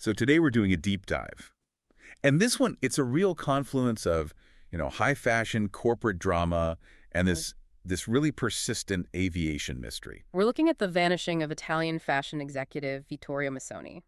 So today we're doing a deep dive. And this one, it's a real confluence of, high fashion, corporate drama, and this really persistent aviation mystery. We're looking at the vanishing of Italian fashion executive Vittorio Missoni.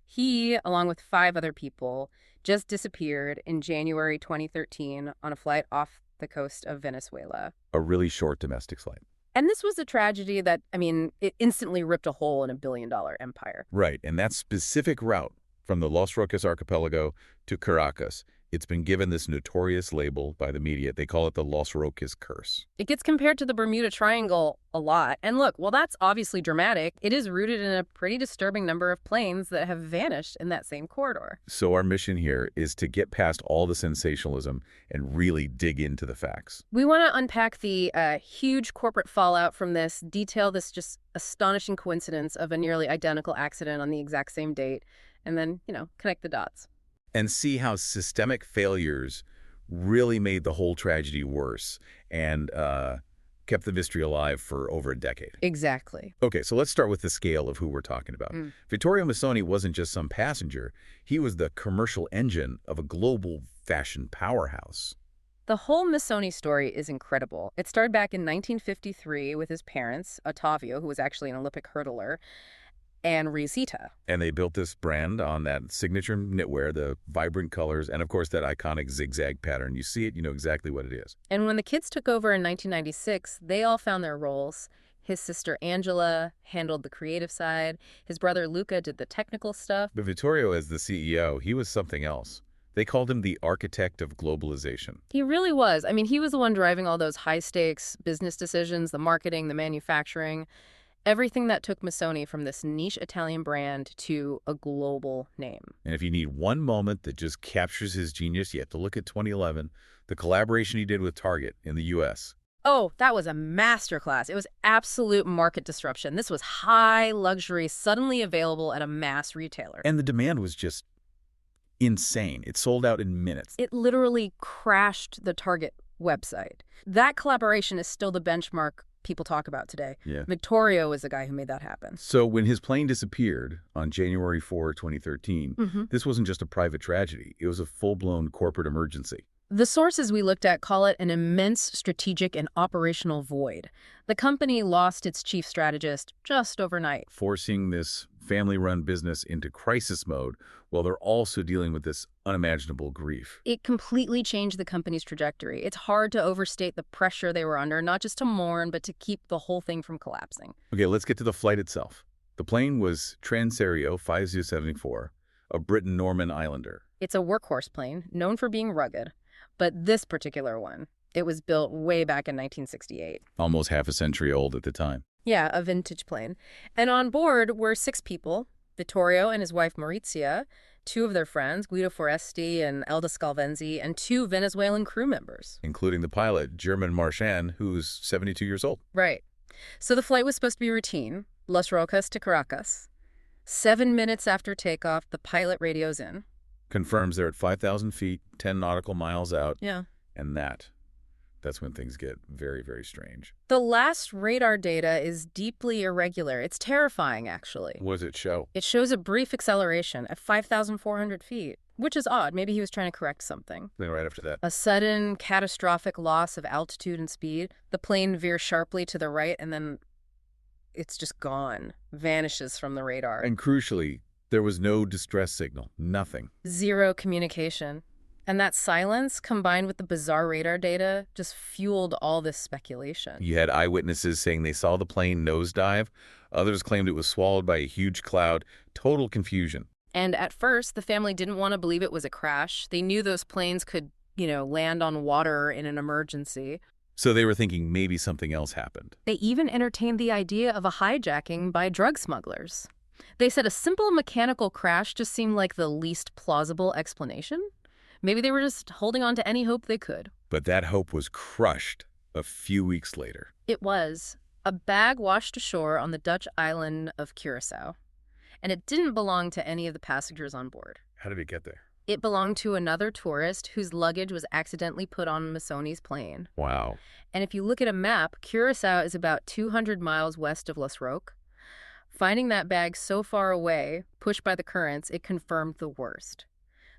He, along with 5 other people, just disappeared in January 2013 on a flight off the coast of Venezuela. A really short domestic flight. And this was a tragedy that, it instantly ripped a hole in a billion-dollar empire. Right, and that specific route from the Los Roques archipelago to Caracas, it's been given this notorious label by the media. They call it the Los Roques curse. It gets compared to the Bermuda Triangle a lot. And look, while that's obviously dramatic, it is rooted in a pretty disturbing number of planes that have vanished in that same corridor. So our mission here is to get past all the sensationalism and really dig into the facts. We want to unpack the huge corporate fallout from this, detail this just astonishing coincidence of a nearly identical accident on the exact same date, and then, connect the dots. And see how systemic failures really made the whole tragedy worse and kept the mystery alive for over a decade. Exactly. Okay, so let's start with the scale of who we're talking about. Vittorio Missoni wasn't just some passenger. He was the commercial engine of a global fashion powerhouse. The whole Missoni story is incredible. It started back in 1953 with his parents, Ottavio, who was actually an Olympic hurdler, and Risita. And they built this brand on that signature knitwear, the vibrant colors, and of course that iconic zigzag pattern. You see it, you know exactly what it is. And when the kids took over in 1996, they all found their roles. His sister Angela handled the creative side. His brother Luca did the technical stuff. But Vittorio, as the CEO, he was something else. They called him the architect of globalization. He really was. He was the one driving all those high-stakes business decisions, the marketing, the manufacturing. Everything that took Missoni from this niche Italian brand to a global name. And if you need one moment that just captures his genius, you have to look at 2011, the collaboration he did with Target in the U.S. Oh, that was a masterclass. It was absolute market disruption. This was high luxury, suddenly available at a mass retailer. And the demand was just insane. It sold out in minutes. It literally crashed the Target website. That collaboration is still the benchmark people talk about today. Yeah. Vittorio is the guy who made that happen. So when his plane disappeared on January 4, 2013, this wasn't just a private tragedy. It was a full-blown corporate emergency. The sources we looked at call it an immense strategic and operational void. The company lost its chief strategist just overnight, forcing this family-run business into crisis mode while they're also dealing with this unimaginable grief. It completely changed the company's trajectory. It's hard to overstate the pressure they were under, not just to mourn, but to keep the whole thing from collapsing. Okay, let's get to the flight itself. The plane was Transaereo 5074, a Britain-Norman Islander. It's a workhorse plane, known for being rugged. But this particular one, it was built way back in 1968. Almost half a century old at the time. Yeah, a vintage plane. And on board were 6 people, Vittorio and his wife Maurizia, 2 of their friends, Guido Foresti and Elda Scalvenzi, and 2 Venezuelan crew members. Including the pilot, German Marchand, who's 72 years old. Right. So the flight was supposed to be routine, Los Roques to Caracas. 7 minutes after takeoff, the pilot radios in. Confirms they're at 5,000 feet, 10 nautical miles out. Yeah. And that's when things get very, very strange. The last radar data is deeply irregular. It's terrifying, actually. What does it show? It shows a brief acceleration at 5,400 feet, which is odd. Maybe he was trying to correct something. Then right after that. A sudden, catastrophic loss of altitude and speed. The plane veers sharply to the right, and then it's just gone. Vanishes from the radar. And crucially, there was no distress signal. Nothing. 0 communication. And that silence, combined with the bizarre radar data, just fueled all this speculation. You had eyewitnesses saying they saw the plane nosedive. Others claimed it was swallowed by a huge cloud. Total confusion. And at first, the family didn't want to believe it was a crash. They knew those planes could, land on water in an emergency. So they were thinking maybe something else happened. They even entertained the idea of a hijacking by drug smugglers. They said a simple mechanical crash just seemed like the least plausible explanation. Maybe they were just holding on to any hope they could. But that hope was crushed a few weeks later. It was. A bag washed ashore on the Dutch island of Curacao. And it didn't belong to any of the passengers on board. How did it get there? It belonged to another tourist whose luggage was accidentally put on Missoni's plane. Wow. And if you look at a map, Curacao is about 200 miles west of Los Roques. Finding that bag so far away, pushed by the currents, it confirmed the worst.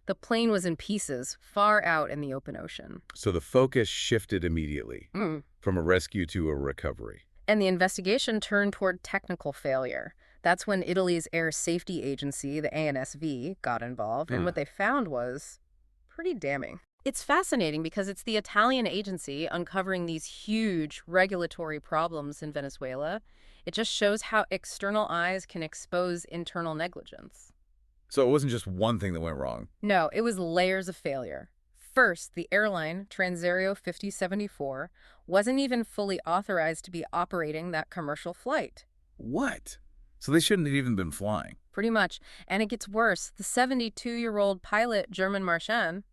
The plane was in pieces, far out in the open ocean. So the focus shifted immediately Mm. from a rescue to a recovery. And the investigation turned toward technical failure. That's when Italy's air safety agency, the ANSV, got involved, and what they found was pretty damning. It's fascinating because it's the Italian agency uncovering these huge regulatory problems in Venezuela. It just shows how external eyes can expose internal negligence. So it wasn't just one thing that went wrong. No, it was layers of failure. First, the airline, Transaero 5074, wasn't even fully authorized to be operating that commercial flight. What? So they shouldn't have even been flying. Pretty much. And it gets worse. The 72-year-old pilot, German Marchand,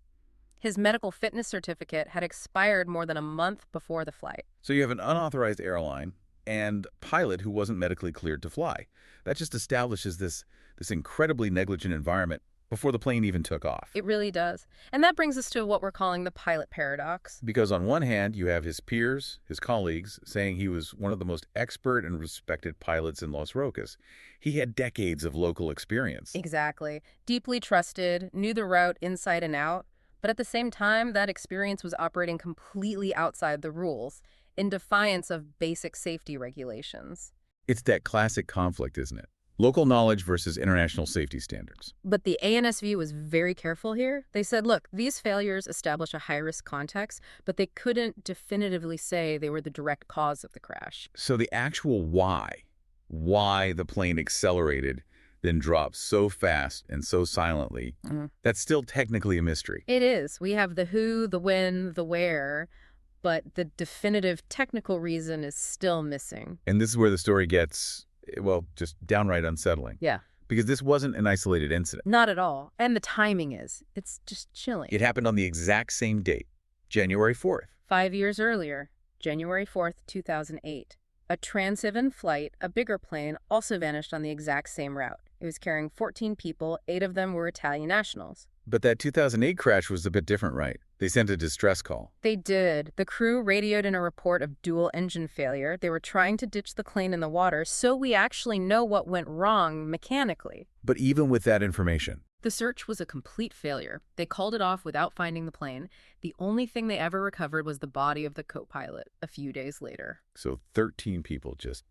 his medical fitness certificate had expired more than a month before the flight. So you have an unauthorized airline and pilot who wasn't medically cleared to fly. That just establishes this incredibly negligent environment before the plane even took off. It really does. And that brings us to what we're calling the pilot paradox. Because on one hand, you have his peers, his colleagues, saying he was one of the most expert and respected pilots in Los Roques. He had decades of local experience. Exactly. Deeply trusted, knew the route inside and out. But at the same time, that experience was operating completely outside the rules, in defiance of basic safety regulations. It's that classic conflict, isn't it? Local knowledge versus international safety standards. But the ANSV was very careful here. They said, look, these failures establish a high-risk context, but they couldn't definitively say they were the direct cause of the crash. So the actual why the plane accelerated, then dropped so fast and so silently, that's still technically a mystery. It is. We have the who, the when, the where, but the definitive technical reason is still missing. And this is where the story gets, well, just downright unsettling. Yeah. Because this wasn't an isolated incident. Not at all. And the timing is. It's just chilling. It happened on the exact same date, January 4th. 5 years earlier, January 4th, 2008. A Transivan flight, a bigger plane, also vanished on the exact same route. It was carrying 14 people, 8 of them were Italian nationals. But that 2008 crash was a bit different, right? They sent a distress call. They did. The crew radioed in a report of dual engine failure. They were trying to ditch the plane in the water, so we actually know what went wrong mechanically. But even with that information, the search was a complete failure. They called it off without finding the plane. The only thing they ever recovered was the body of the co-pilot a few days later. So 13 people just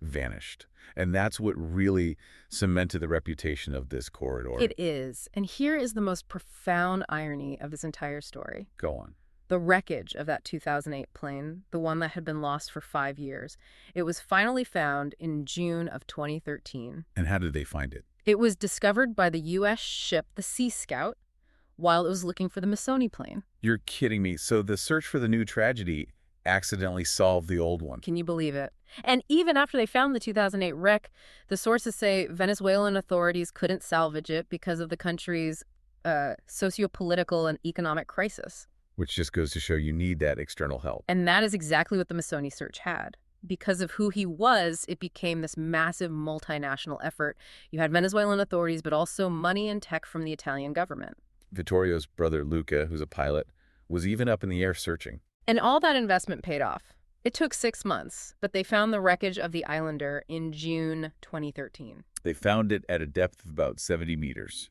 vanished. And that's what really cemented the reputation of this corridor. It is. And here is the most profound irony of this entire story. Go on. The wreckage of that 2008 plane, the one that had been lost for 5 years, it was finally found in June of 2013. And how did they find it? It was discovered by the U.S. ship, the Sea Scout, while it was looking for the Missoni plane. You're kidding me. So the search for the new tragedy accidentally solved the old one. Can you believe it? And even after they found the 2008 wreck, the sources say Venezuelan authorities couldn't salvage it because of the country's socio-political and economic crisis. Which just goes to show you need that external help. And that is exactly what the Missoni search had. Because of who he was, it became this massive multinational effort. You had Venezuelan authorities, but also money and tech from the Italian government. Vittorio's brother, Luca, who's a pilot, was even up in the air searching. And all that investment paid off. It took 6 months, but they found the wreckage of the Islander in June 2013. They found it at a depth of about 70 meters,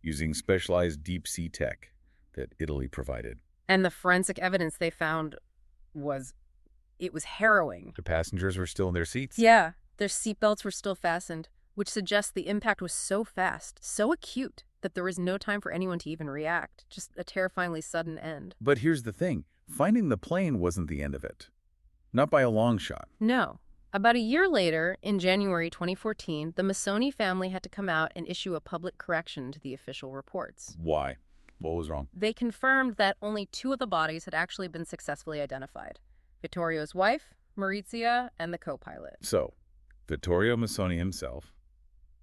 using specialized deep-sea tech that Italy provided. And the forensic evidence they found was harrowing. The passengers were still in their seats. Yeah, their seatbelts were still fastened, which suggests the impact was so fast, so acute, that there was no time for anyone to even react. Just a terrifyingly sudden end. But here's the thing. Finding the plane wasn't the end of it. Not by a long shot. No. About a year later, in January 2014, the Missoni family had to come out and issue a public correction to the official reports. Why? What was wrong? They confirmed that only 2 of the bodies had actually been successfully identified. Vittorio's wife, Maurizia, and the co-pilot. So, Vittorio Missoni himself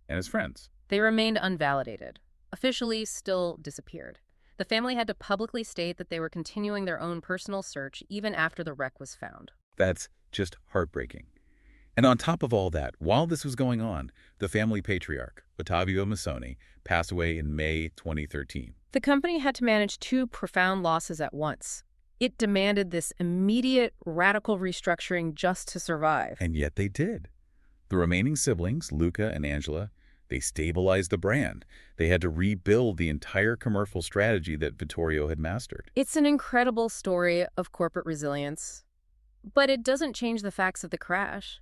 and his friends. They remained unvalidated. Officially still disappeared. The family had to publicly state that they were continuing their own personal search even after the wreck was found. That's just heartbreaking. And on top of all that, while this was going on, the family patriarch, Vittorio Missoni, passed away in May 2013. The company had to manage 2 profound losses at once. It demanded this immediate, radical restructuring just to survive. And yet they did. The remaining siblings, Luca and Angela, they stabilized the brand. They had to rebuild the entire commercial strategy that Vittorio had mastered. It's an incredible story of corporate resilience, but it doesn't change the facts of the crash.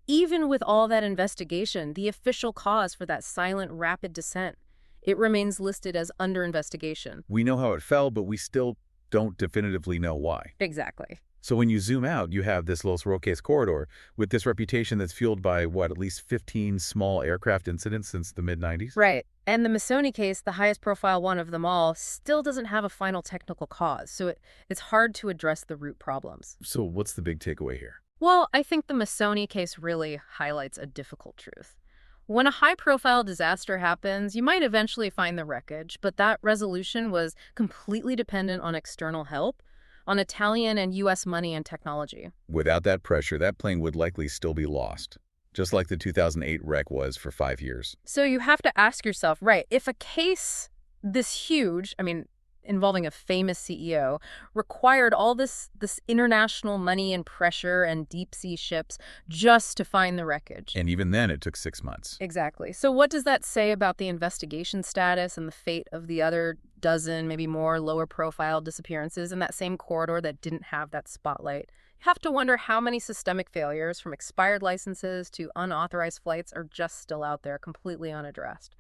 Even with all that investigation, the official cause for that silent, rapid descent, it remains listed as under investigation. We know how it fell, but we still don't definitively know why. Exactly. So when you zoom out, you have this Los Roques corridor with this reputation that's fueled by, what, at least 15 small aircraft incidents since the mid-90s? Right. And the Missoni case, the highest profile one of them all, still doesn't have a final technical cause, so it's hard to address the root problems. So what's the big takeaway here? Well, I think the Missoni case really highlights a difficult truth. When a high-profile disaster happens, you might eventually find the wreckage, but that resolution was completely dependent on external help, on Italian and U.S. money and technology. Without that pressure, that plane would likely still be lost, just like the 2008 wreck was for 5 years. So you have to ask yourself, right, if a case this huge, involving a famous CEO, required all this international money and pressure and deep-sea ships just to find the wreckage. And even then, it took 6 months. Exactly. So what does that say about the investigation status and the fate of the other dozen, maybe more, lower-profile disappearances in that same corridor that didn't have that spotlight? You have to wonder how many systemic failures, from expired licenses to unauthorized flights, are just still out there completely unaddressed.